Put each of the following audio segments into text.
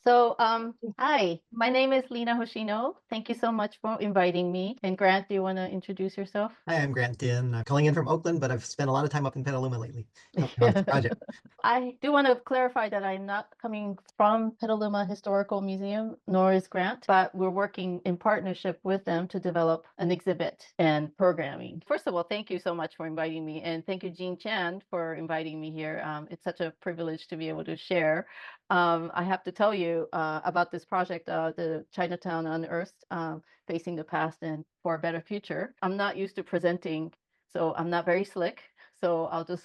Hi, my name is Lina Hoshino. Thank you so much for inviting me. And Grant, do you want to introduce yourself? Hi, I'm Grant Din. I'm calling in from Oakland, but I've spent a lot of time up in Petaluma lately, helping on this project. I do want to clarify that I'm not coming from Petaluma Historical Museum, nor is Grant, but we're working in partnership with them to develop an exhibit and programming. First of all, thank you so much for inviting me, and thank you, Jean Chan, for inviting me here. It's such a privilege to be able to share. I have to tell you about this project, the Chinatown Unearthed, Facing the Past and for a Better Future. I'm not used to presenting, so I'm not very slick. So I'll just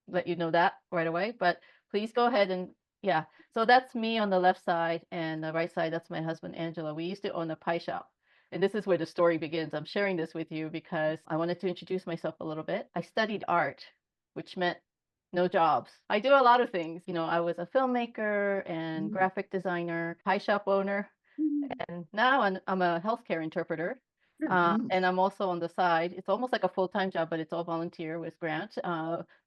let you know that right away. But please go ahead and yeah. So that's me on the left side, and the right side, that's my husband, Angela. We used to own a pie shop. And this is where the story begins. I'm sharing this with you because I wanted to introduce myself a little bit. I studied art, which meant no jobs. I do a lot of things. I was a filmmaker and graphic designer, pie shop owner, and now I'm a healthcare interpreter. And I'm also on the side. It's almost like a full-time job, but it's all volunteer with Grant,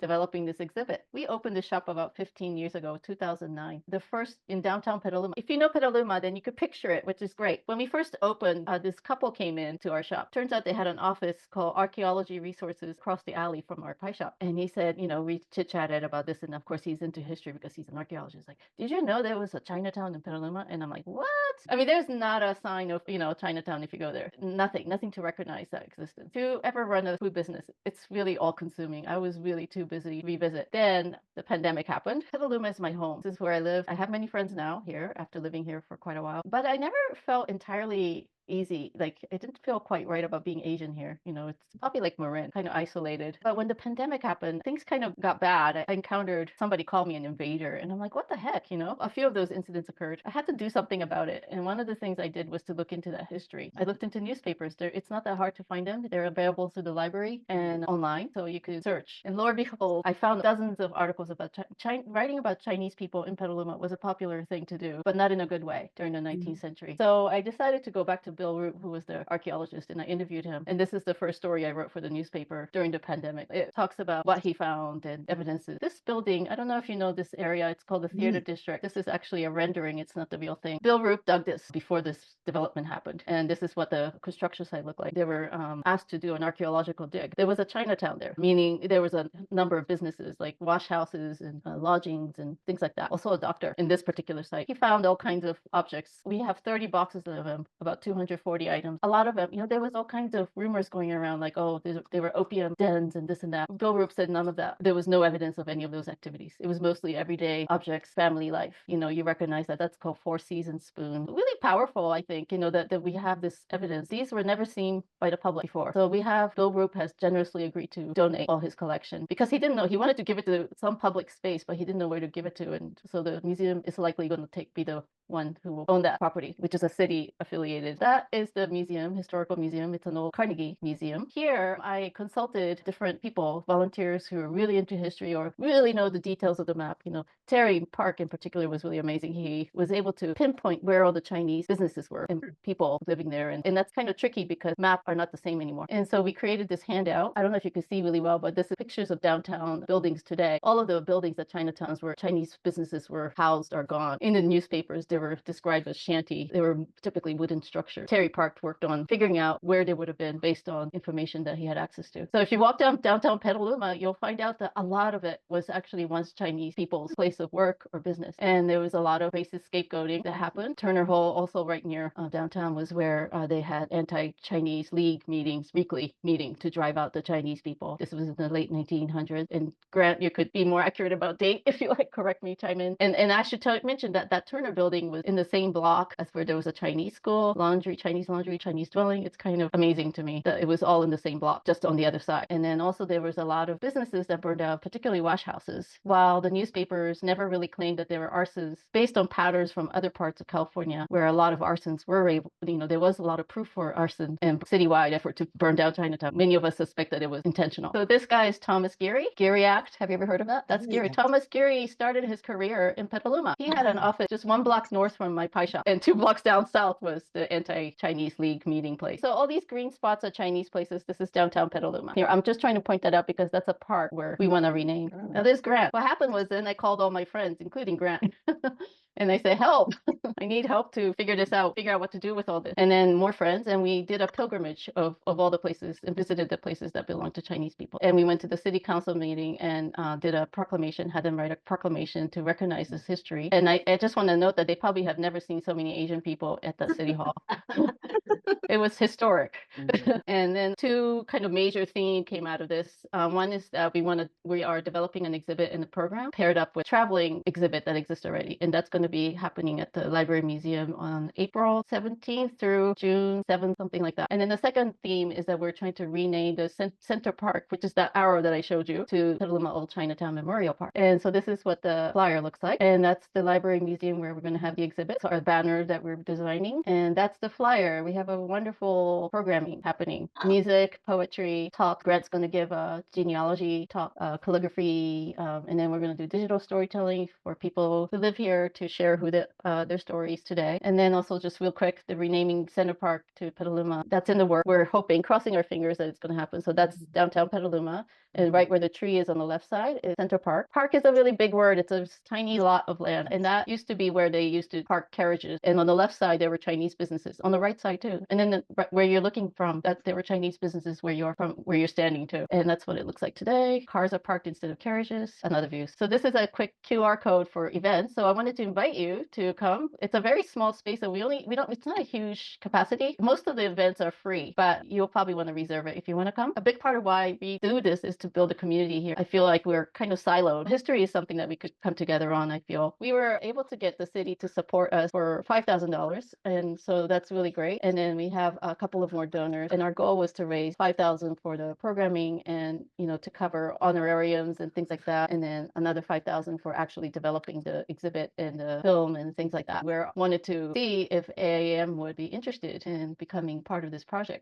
developing this exhibit. We opened the shop about 15 years ago, 2009. The first in downtown Petaluma. If you know Petaluma, then you could picture it, which is great. When we first opened, this couple came in to our shop. Turns out they had an office called Archaeology Resources across the alley from our pie shop. And he said, we chit-chatted about this. And of course, he's into history because he's an archaeologist. Like, did you know there was a Chinatown in Petaluma? And I'm like, what? I mean, there's not a sign of, Chinatown if you go there. Nothing to recognize that existence. To ever run a food business, it's really all consuming. I was really too busy to revisit. Then the pandemic happened. Petaluma is my home. This is where I live. I have many friends now here after living here for quite a while, but I never felt entirely easy. Like it didn't feel quite right about being Asian here. It's probably like Marin, kind of isolated. But when the pandemic happened, things kind of got bad. I encountered somebody called me an invader, and I'm like, what the heck? A few of those incidents occurred. I had to do something about it. And one of the things I did was to look into that history. I looked into newspapers. It's not that hard to find them. They're available through the library and online, so you could search. And lo and behold, I found dozens of articles about writing about Chinese people in Petaluma was a popular thing to do, but not in a good way during the 19th century. So I decided to go back to Bill Root, who was the archaeologist, and I interviewed him. And this is the first story I wrote for the newspaper during the pandemic. It talks about what he found and evidences. This building, I don't know if you know this area, it's called the Theater District. This is actually a rendering, it's not the real thing. Bill Root dug this before this development happened. And this is what the construction site looked like. They were asked to do an archaeological dig. There was a Chinatown there, meaning there was a number of businesses like wash houses and lodgings and things like that. Also a doctor in this particular site. He found all kinds of objects. We have 30 boxes of them, about 240 items. A lot of them, there was all kinds of rumors going around like, oh, they were opium dens and this and that. Bill Roop said none of that. There was no evidence of any of those activities. It was mostly everyday objects, family life. You recognize that. That's called Four Seasons spoon. Really powerful, I think, that we have this evidence. These were never seen by the public before. So we have Bill Roop has generously agreed to donate all his collection because he didn't know. He wanted to give it to some public space, but he didn't know where to give it to. And so the museum is likely going to be the one who will own that property, which is a city affiliated. That is the museum, historical museum. It's an old Carnegie museum. Here, I consulted different people, volunteers who are really into history or really know the details of the map. Terry Park in particular was really amazing. He was able to pinpoint where all the Chinese businesses were and people living there. And that's kind of tricky because maps are not the same anymore. And so we created this handout. I don't know if you can see really well, but this is pictures of downtown buildings today. All of the buildings at Chinatowns where Chinese businesses were housed are gone. In the newspapers, they were described as shanty. They were typically wooden structures. Terry Park worked on figuring out where they would have been based on information that he had access to. So if you walk downtown Petaluma, you'll find out that a lot of it was actually once Chinese people's place of work or business. And there was a lot of racist scapegoating that happened. Turner Hall, also right near downtown, was where they had anti-Chinese league meetings, weekly meeting to drive out the Chinese people. This was in the late 1900s. And Grant, you could be more accurate about date if you like, correct me, chime in. And I should mention that Turner building was in the same block as where there was a Chinese school, Chinese laundry, Chinese dwelling. It's kind of amazing to me that it was all in the same block, just on the other side. And then also there was a lot of businesses that burned out, particularly wash houses, while the newspapers never really claimed that there were arsons based on patterns from other parts of California where a lot of arsons were able, there was a lot of proof for arson and citywide effort to burn down Chinatown. Many of us suspect that it was intentional. So this guy is Thomas Geary. Geary Act. Have you ever heard of that? That's Geary. Thomas Geary started his career in Petaluma. He had an office just one block north north from my pie shop, and 2 blocks down south was the anti-Chinese League meeting place. So all these green spots are Chinese places. This is downtown Petaluma. Here, I'm just trying to point that out because that's a part where we want to rename. Now, there's Grant. What happened was then I called all my friends, including Grant. And I said, help, I need help to figure this out, figure out what to do with all this. And then more friends, and we did a pilgrimage of all the places and visited the places that belong to Chinese people. And we went to the city council meeting and did a proclamation, had them write a proclamation to recognize this history. And I just want to note that they probably have never seen so many Asian people at the city hall. It was historic. And then 2 kind of major themes came out of this. One is that we are developing an exhibit in the program paired up with traveling exhibit that exists already. And that's going to be happening at the Library Museum on April 17th through June 7th, something like that. And then the second theme is that we're trying to rename the Center Park, which is that arrow that I showed you, to Petaluma Old Chinatown Memorial Park. And so this is what the flyer looks like. And that's the Library Museum where we're going to have the exhibit, so our banner that we're designing. And that's the flyer. We have a wonderful programming happening. Music, poetry, talk. Grant's going to give a genealogy talk, calligraphy, and then we're going to do digital storytelling for people who live here to share their stories today. And then also just real quick, the renaming Center Park to Petaluma. That's in the work. We're hoping, crossing our fingers, that it's going to happen. So that's downtown Petaluma. And right where the tree is on the left side is Center Park. Park is a really big word. It's a tiny lot of land. And that used to be where they used to park carriages. And on the left side, there were Chinese businesses. On the right side too. And then where you're looking from, there were Chinese businesses where you're standing to. And that's what it looks like today. Cars are parked instead of carriages. Another view. So this is a quick QR code for events. So I wanted to invite you to come. It's a very small space, and it's not a huge capacity. Most of the events are free, but you'll probably want to reserve it if you want to come. A big part of why we do this is to build a community here. I feel like we're kind of siloed. History is something that we could come together on, I feel. We were able to get the city to support us for $5,000, and so that's really great. And then we have a couple of more donors, and our goal was to raise $5,000 for the programming and, to cover honorariums and things like that, and then another $5,000 for actually developing the exhibit and the film and things like that. We wanted to see if AAM would be interested in becoming part of this project.